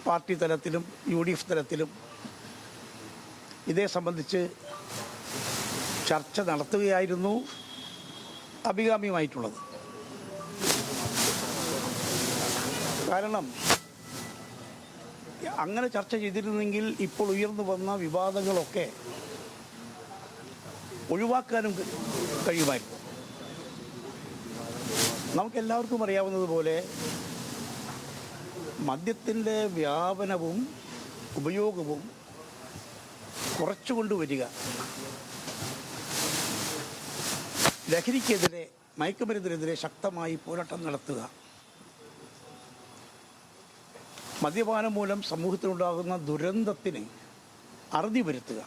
Party തലത്തിലും UDF തലത്തിലും ഇതേ സംബന്ധിച്ച് ചർച്ച നടത്തുകയായിരുന്നു അഭികാമ്യമായിട്ടുള്ളത്. കാരണം അങ്ങനെ ചർച്ച ചെയ്തിരുന്നെങ്കിൽ ഇപ്പോൾ ഉയർന്നു വന്ന വിവാദങ്ങളൊക്കെ ഒഴിവാക്കാനും കഴിയുമായിരുന്നു. നമുക്കെല്ലാവർക്കും അറിയാവുന്നതുപോലെ മദ്യത്തിൻ്റെ വ്യാപനവും ഉപയോഗവും കുറച്ചുകൊണ്ടുവരിക, ലഹരിക്കെതിരെ, മയക്കുമരുന്നിനെതിരെ ശക്തമായി പോരാട്ടം നടത്തുക, മദ്യപാനം മൂലം സമൂഹത്തിനുണ്ടാകുന്ന ദുരന്തത്തിന് അറുതി വരുത്തുക.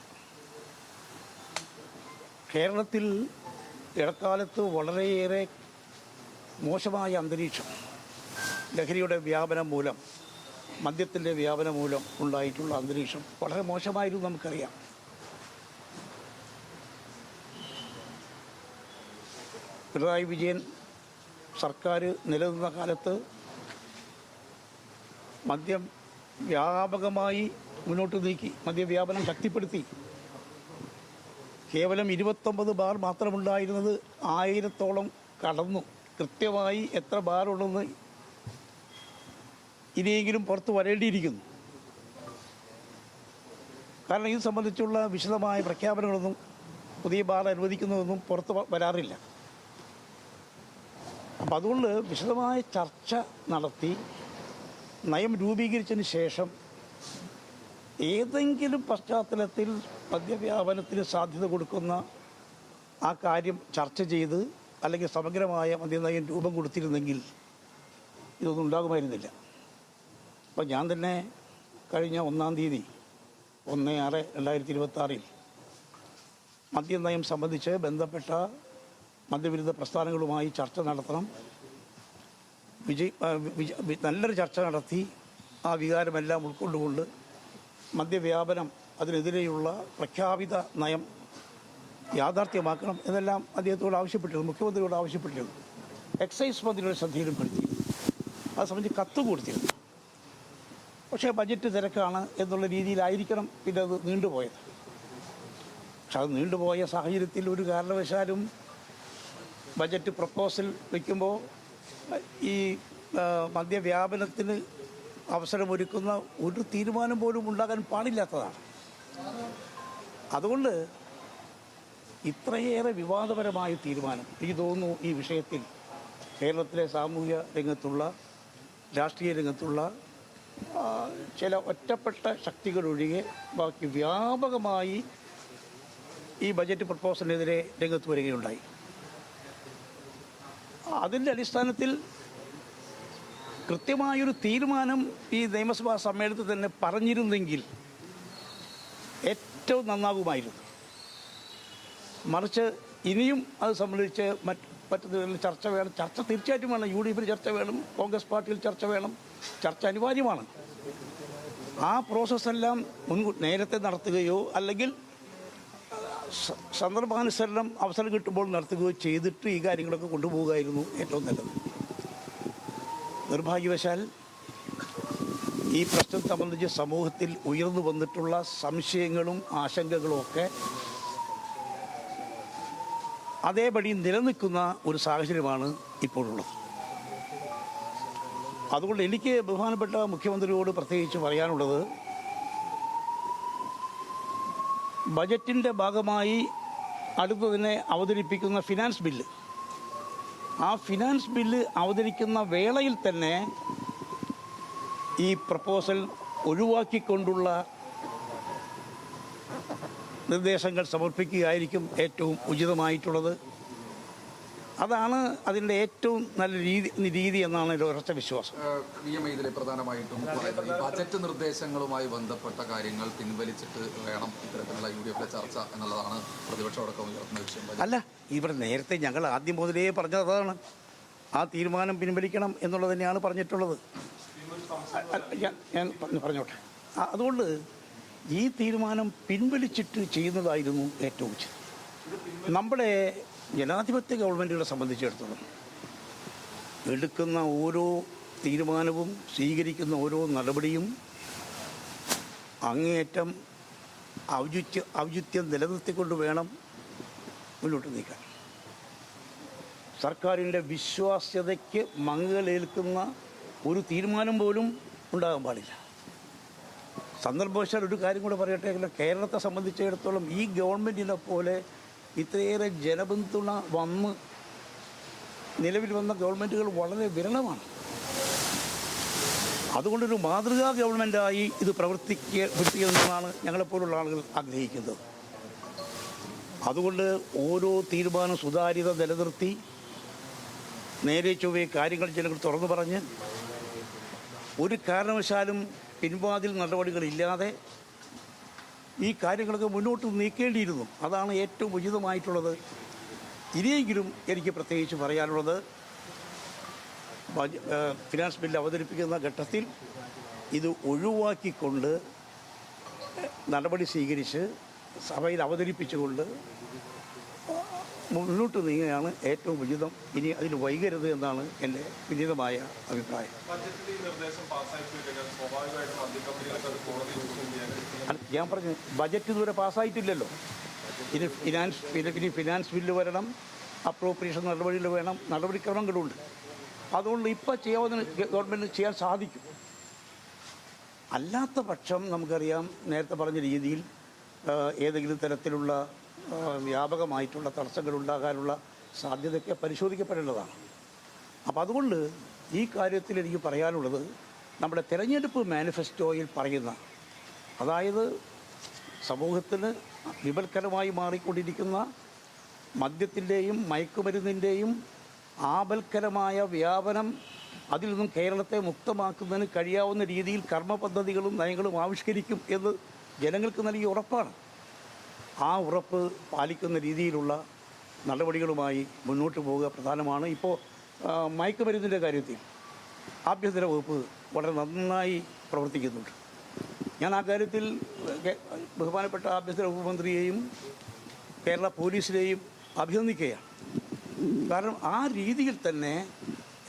കേരളത്തിൽ ഇടക്കാലത്ത് വളരെയേറെ മോശമായ അന്തരീക്ഷം ലഹരിയുടെ വ്യാപനം മൂലം, മദ്യത്തിൻ്റെ വ്യാപനം മൂലം ഉണ്ടായിട്ടുള്ള അന്തരീക്ഷം വളരെ മോശമായിരുന്നു, നമുക്കറിയാം. പിണറായി വിജയൻ സർക്കാർ നിലനിന്ന കാലത്ത് മദ്യം വ്യാപകമായി മുന്നോട്ട് നീക്കി, മദ്യവ്യാപനം ശക്തിപ്പെടുത്തി. കേവലം 29 ബാർ മാത്രമുണ്ടായിരുന്നത് 1000-ഓളം കടന്നു. കൃത്യമായി എത്ര ബാറുണ്ടെന്ന് ഇനിയെങ്കിലും പുറത്ത് വരേണ്ടിയിരിക്കുന്നു. കാരണം ഇത് സംബന്ധിച്ചുള്ള വിശദമായ പ്രഖ്യാപനങ്ങളൊന്നും, പുതിയ ബാർ അനുവദിക്കുന്നതൊന്നും പുറത്ത് വരാറില്ല. അപ്പം അതുകൊണ്ട് വിശദമായ ചർച്ച നടത്തി നയം രൂപീകരിച്ചതിന് ശേഷം ഏതെങ്കിലും പശ്ചാത്തലത്തിൽ മദ്യവ്യാപനത്തിന് സാധ്യത കൊടുക്കുന്ന ആ കാര്യം ചർച്ച ചെയ്ത് അല്ലെങ്കിൽ സമഗ്രമായ മദ്യനയം രൂപം കൊടുത്തിരുന്നെങ്കിൽ ഇതൊന്നും ഉണ്ടാകുമായിരുന്നില്ല. അപ്പം ഞാൻ തന്നെ കഴിഞ്ഞ 1-ാം തീയതി 1/6/2026 മദ്യനയം സംബന്ധിച്ച് ബന്ധപ്പെട്ട മദ്യവിരുദ്ധ പ്രസ്ഥാനങ്ങളുമായി ചർച്ച നടത്തണം, നല്ലൊരു ചർച്ച നടത്തി ആ വികാരമെല്ലാം ഉൾക്കൊണ്ടുകൊണ്ട് മദ്യവ്യാപനം, അതിനെതിരെയുള്ള പ്രഖ്യാപിത നയം യാഥാർത്ഥ്യമാക്കണം എന്നെല്ലാം അദ്ദേഹത്തോട് ആവശ്യപ്പെട്ടിരുന്നു, മുഖ്യമന്ത്രിയോട് ആവശ്യപ്പെട്ടിരുന്നു. എക്സൈസ് മന്ത്രിയുടെ ശ്രദ്ധയിലും പെടുത്തിയിരുന്നു. അത് സംബന്ധിച്ച് കത്ത് കൊടുത്തിരുന്നു. പക്ഷേ ബജറ്റ് തിരക്കാണ് എന്നുള്ള രീതിയിലായിരിക്കണം പിന്നെ അത് നീണ്ടുപോയത്. പക്ഷെ അത് നീണ്ടുപോയ സാഹചര്യത്തിൽ ഒരു കാരണവശാലും ബജറ്റ് പ്രപ്പോസൽ വയ്ക്കുമ്പോൾ ഈ മദ്യവ്യാപനത്തിന് അവസരമൊരുക്കുന്ന ഒരു തീരുമാനം പോലും ഉണ്ടാകാൻ പാടില്ലാത്തതാണ്. അതുകൊണ്ട് ഇത്രയേറെ വിവാദപരമായ തീരുമാനം എനിക്ക് തോന്നുന്നു ഈ വിഷയത്തിൽ കേരളത്തിലെ സാമൂഹ്യ രംഗത്തുള്ള, രാഷ്ട്രീയ രംഗത്തുള്ള ചില ഒറ്റപ്പെട്ട ശക്തികളൊഴികെ ബാക്കി വ്യാപകമായി ഈ ബജറ്റ് പ്രപ്പോസലിനെതിരെ രംഗത്ത് വരികയുണ്ടായി. അതിൻ്റെ അടിസ്ഥാനത്തിൽ കൃത്യമായൊരു തീരുമാനം ഈ നിയമസഭാ സമ്മേളനത്തിൽ തന്നെ പറഞ്ഞിരുന്നെങ്കിൽ ഏറ്റവും നന്നാകുമായിരുന്നു. മറിച്ച് ഇനിയും അത് സംബന്ധിച്ച് മറ്റു ചർച്ച വേണം. ചർച്ച തീർച്ചയായിട്ടും വേണം. UDF ചർച്ച വേണം, കോൺഗ്രസ് പാർട്ടിയിൽ ചർച്ച വേണം. ചർച്ച അനിവാര്യമാണ്. ആ പ്രോസസ്സെല്ലാം നേരത്തെ നടത്തുകയോ അല്ലെങ്കിൽ സന്ദർഭാനുസരണം അവസരം കിട്ടുമ്പോൾ നടത്തുകയോ ചെയ്തിട്ട് ഈ കാര്യങ്ങളൊക്കെ കൊണ്ടുപോകുകയായിരുന്നു ഏറ്റവും നല്ലത്. നിർഭാഗ്യവശാൽ ഈ പ്രശ്നം സംബന്ധിച്ച് സമൂഹത്തിൽ ഉയർന്നു വന്നിട്ടുള്ള സംശയങ്ങളും ആശങ്കകളും ഒക്കെ അതേപടി നിലനിൽക്കുന്ന ഒരു സാഹചര്യമാണ് ഇപ്പോഴുള്ളത്. അതുകൊണ്ട് എനിക്ക് ബഹുമാനപ്പെട്ട മുഖ്യമന്ത്രിയോട് പ്രത്യേകിച്ച് പറയാനുള്ളത്, ബജറ്റിൻ്റെ ഭാഗമായി അടുത്തതിനെ അവതരിപ്പിക്കുന്ന ഫിനാൻസ് ബില്ല്, ആ ഫിനാൻസ് ബില്ല് അവതരിക്കുന്ന വേളയിൽ തന്നെ ഈ പ്രപ്പോസൽ ഒഴിവാക്കിക്കൊണ്ടുള്ള നിർദ്ദേശങ്ങൾ സമർപ്പിക്കുകയായിരിക്കും ഏറ്റവും ഉചിതമായിട്ടുള്ളത്. അതാണ് അതിൻ്റെ ഏറ്റവും നല്ല രീതി എന്നാണ് എൻ്റെ ഉറച്ച വിശ്വാസം. ഇതിൽ പ്രധാനമായിട്ടും ബജറ്റ് നിർദ്ദേശങ്ങളുമായി ബന്ധപ്പെട്ട കാര്യങ്ങൾ പിൻവലിച്ചിട്ട് വേണം ഇത്തരത്തിലുള്ള UDF ചർച്ച എന്നുള്ളതാണ് പ്രതിപക്ഷം അടക്കം ഉയർത്തുന്ന വിഷയം. അല്ല, ഇവിടെ നേരത്തെ ഞങ്ങൾ ആദ്യം മുതലേ പറഞ്ഞതാണ് ആ തീരുമാനം പിൻവലിക്കണം എന്നുള്ളത് തന്നെയാണ് പറഞ്ഞിട്ടുള്ളത്. ഞാൻ പറഞ്ഞോട്ടെ. അതുകൊണ്ട് ഈ തീരുമാനം പിൻവലിച്ചിട്ട് ചെയ്യുന്നതായിരുന്നു ഏറ്റവും ഉചിതം. നമ്മുടെ ജനാധിപത്യ ഗവൺമെൻറ്റുകളെ സംബന്ധിച്ചിടത്തോളം എടുക്കുന്ന ഓരോ തീരുമാനവും, സ്വീകരിക്കുന്ന ഓരോ നടപടിയും അങ്ങേയറ്റം ഔചിത്യം നിലനിർത്തിക്കൊണ്ട് വേണം മുന്നോട്ട് നീക്കാൻ. സർക്കാരിൻ്റെ വിശ്വാസ്യതയ്ക്ക് മങ്ങലേൽക്കുന്ന ഒരു തീരുമാനം പോലും ഉണ്ടാകാൻ പാടില്ല. സന്ദർഭവശാൽ ഒരു കാര്യം കൂടെ പറയട്ടെ, കേരളത്തെ സംബന്ധിച്ചിടത്തോളം ഈ ഗവൺമെൻറ്റിനെ പോലെ ഇത്രയേറെ ജനപിന്തുണ നിലവിൽ വന്ന ഗവൺമെൻറ്റുകൾ വളരെ വിരളമാണ്. അതുകൊണ്ടൊരു മാതൃകാ ഗവൺമെൻറ്റായി ഇത് പ്രവർത്തിക്കണമെന്നാണ് ഞങ്ങളെപ്പോലുള്ള ആളുകൾ ആഗ്രഹിക്കുന്നത്. അതുകൊണ്ട് ഓരോ തീരുമാനം സുതാര്യത നിലനിർത്തി നേരെ ചൊവ്വേ കാര്യങ്ങൾ ജനങ്ങൾ തുറന്നു പറഞ്ഞ് ഒരു കാരണവശാലും പിൻവാതിൽ നടപടികളില്ലാതെ ഈ കാര്യങ്ങളൊക്കെ മുന്നോട്ട് നീക്കേണ്ടിയിരുന്നു. അതാണ് ഏറ്റവും ഉചിതമായിട്ടുള്ളത്. ഇനിയെങ്കിലും എനിക്ക് പ്രത്യേകിച്ച് പറയാനുള്ളത്, ഫിനാൻസ് ബില്ല് അവതരിപ്പിക്കുന്ന ഘട്ടത്തിൽ ഇത് ഒഴിവാക്കിക്കൊണ്ട് നടപടി സ്വീകരിച്ച് സഭയിൽ അവതരിപ്പിച്ചുകൊണ്ട് മുന്നോട്ട് നീങ്ങുകയാണ് ഏറ്റവും ഉചിതം. ഇനി അതിന് വൈകരുത് എന്നാണ് എൻ്റെ വിനീതമായ അഭിപ്രായം. ഞാൻ പറഞ്ഞു, ബജറ്റ് ഇതുവരെ പാസ്സായിട്ടില്ലല്ലോ. ഇനി ഫിനാൻസ് ബില്ല് വരണം, അപ്രോപ്രിയേഷൻ നടപടികൾ വേണം, നടപടിക്രമങ്ങളുണ്ട്. അതുകൊണ്ട് ഇപ്പോൾ ചെയ്യാവുന്ന ഗവൺമെൻറ് ചെയ്യാൻ സാധിക്കും. അല്ലാത്ത പക്ഷം നമുക്കറിയാം, നേരത്തെ പറഞ്ഞ രീതിയിൽ ഏതെങ്കിലും തരത്തിലുള്ള വ്യാപകമായിട്ടുള്ള തടസ്സങ്ങൾ ഉണ്ടാകാനുള്ള സാധ്യതയൊക്കെ പരിശോധിക്കപ്പെടേണ്ടതാണ്. അപ്പോൾ അതുകൊണ്ട് ഈ കാര്യത്തിൽ എനിക്ക് പറയാനുള്ളത്, നമ്മുടെ തെരഞ്ഞെടുപ്പ് മാനിഫെസ്റ്റോയിൽ പറയുന്ന, അതായത് സമൂഹത്തിന് വിപൽക്കരമായി മാറിക്കൊണ്ടിരിക്കുന്ന മദ്യത്തിൻ്റെയും മയക്കുമരുന്നിൻ്റെയും ആപൽക്കരമായ വ്യാപനം, അതിൽ നിന്നും കേരളത്തെ മുക്തമാക്കുന്നതിന് കഴിയാവുന്ന രീതിയിൽ കർമ്മ പദ്ധതികളും നയങ്ങളും ആവിഷ്കരിക്കും എന്ന് ജനങ്ങൾക്ക് നൽകിയ ഉറപ്പാണ്. ആ ഉറപ്പ് പാലിക്കുന്ന രീതിയിലുള്ള നടപടികളുമായി മുന്നോട്ട് പോവുക പ്രധാനമാണ്. ഇപ്പോൾ മയക്കുമരുന്നിൻ്റെ കാര്യത്തിൽ ആഭ്യന്തര വകുപ്പ് വളരെ നന്നായി പ്രവർത്തിക്കുന്നുണ്ട്. ഞാൻ ആ കാര്യത്തിൽ ബഹുമാനപ്പെട്ട ആഭ്യന്തര വകുപ്പ് മന്ത്രിയെയും കേരള പോലീസിനെയും അഭിനന്ദിക്കുകയാണ്. കാരണം ആ രീതിയിൽ തന്നെ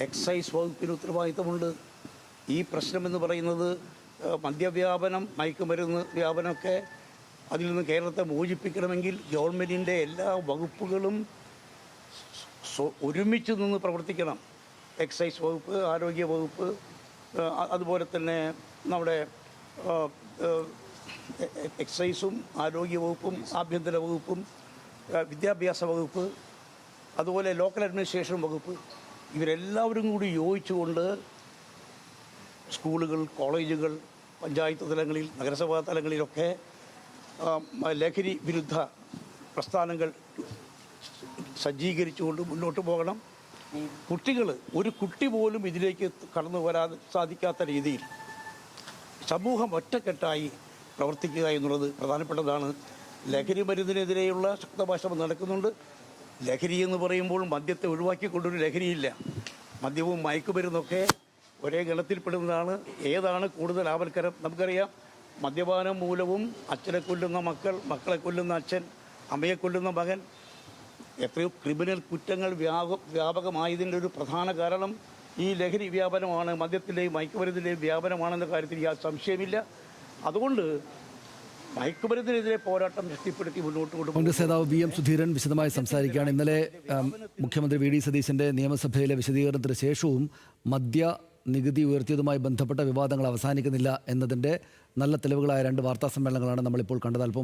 എക്സൈസ് വകുപ്പിന് ഉത്തരവാദിത്തമുണ്ട്. ഈ പ്രശ്നമെന്ന് പറയുന്നത് മദ്യവ്യാപനം, മയക്കുമരുന്ന് വ്യാപനമൊക്കെ, അതിൽ നിന്ന് കേരളത്തെ മോചിപ്പിക്കണമെങ്കിൽ ഗവൺമെൻറ്റിൻ്റെ എല്ലാ വകുപ്പുകളും ഒരുമിച്ച് നിന്ന് പ്രവർത്തിക്കണം. എക്സൈസ് വകുപ്പ്, ആരോഗ്യ വകുപ്പ്, അതുപോലെ തന്നെ നമ്മുടെ എക്സൈസും ആരോഗ്യ വകുപ്പും ആഭ്യന്തര വകുപ്പും വിദ്യാഭ്യാസ വകുപ്പ്, അതുപോലെ ലോക്കൽ അഡ്മിനിസ്ട്രേഷൻ വകുപ്പ്, ഇവരെല്ലാവരും കൂടി യോജിച്ചുകൊണ്ട് സ്കൂളുകൾ, കോളേജുകൾ, പഞ്ചായത്ത് തലങ്ങളിൽ, നഗരസഭാ തലങ്ങളിലൊക്കെ ലഹരി വിരുദ്ധ പ്രസ്ഥാനങ്ങൾ സജ്ജീകരിച്ചുകൊണ്ട് മുന്നോട്ട് പോകണം. കുട്ടികൾ, ഒരു കുട്ടി പോലും ഇതിലേക്ക് കടന്നു വരാൻ സാധിക്കാത്ത രീതിയിൽ സമൂഹം ഒറ്റക്കെട്ടായി പ്രവർത്തിക്കുക എന്നുള്ളത് പ്രധാനപ്പെട്ടതാണ്. ലഹരി മരുന്നിനെതിരെയുള്ള ശക്തമായ ശ്രമം നടക്കുന്നുണ്ട്. ലഹരി എന്ന് പറയുമ്പോൾ മദ്യത്തെ ഒഴിവാക്കിക്കൊണ്ടൊരു ലഹരിയില്ല. മദ്യവും മയക്കുമരുന്നൊക്കെ ഒരേ ഗണത്തിൽപ്പെടുന്നതാണ്. ഏതാണ് കൂടുതൽ ആപൽക്കരം? നമുക്കറിയാം, മദ്യപാനം മൂലവും അച്ഛനെ കൊല്ലുന്ന മക്കൾ, മക്കളെ കൊല്ലുന്ന അച്ഛൻ, അമ്മയെ കൊല്ലുന്ന മകൻ, എത്രയോ ക്രിമിനൽ കുറ്റങ്ങൾ വ്യാപകമായതിൻ്റെ ഒരു പ്രധാന കാരണം ഈ ലഹരി വ്യാപനമാണ്, മദ്യത്തിൻ്റെയും മയക്കുമരുന്നിൻ്റെയും വ്യാപനമാണെന്ന കാര്യത്തിൽ യാതൊരു സംശയമില്ല. അതുകൊണ്ട് മയക്കുമരുന്നിനെതിരെ പോരാട്ടം ശക്തിപ്പെടുത്തി മുന്നോട്ട് കൊണ്ടുപോകും. കോൺഗ്രസ് നേതാവ് വി എം സുധീരൻ വിശദമായി സംസാരിക്കുകയാണ്. ഇന്നലെ മുഖ്യമന്ത്രി വി ഡി സതീശൻ്റെ നിയമസഭയിലെ വിശദീകരണത്തിന് ശേഷവും മദ്യ നികുതി ഉയർത്തിയതുമായി ബന്ധപ്പെട്ട വിവാദങ്ങൾ അവസാനിക്കുന്നില്ല എന്നതിൻ്റെ നല്ല തെളിവുകളായ 2 വാർത്താ സമ്മേളനങ്ങളാണ് നമ്മളിപ്പോൾ കണ്ടത്. അല്പം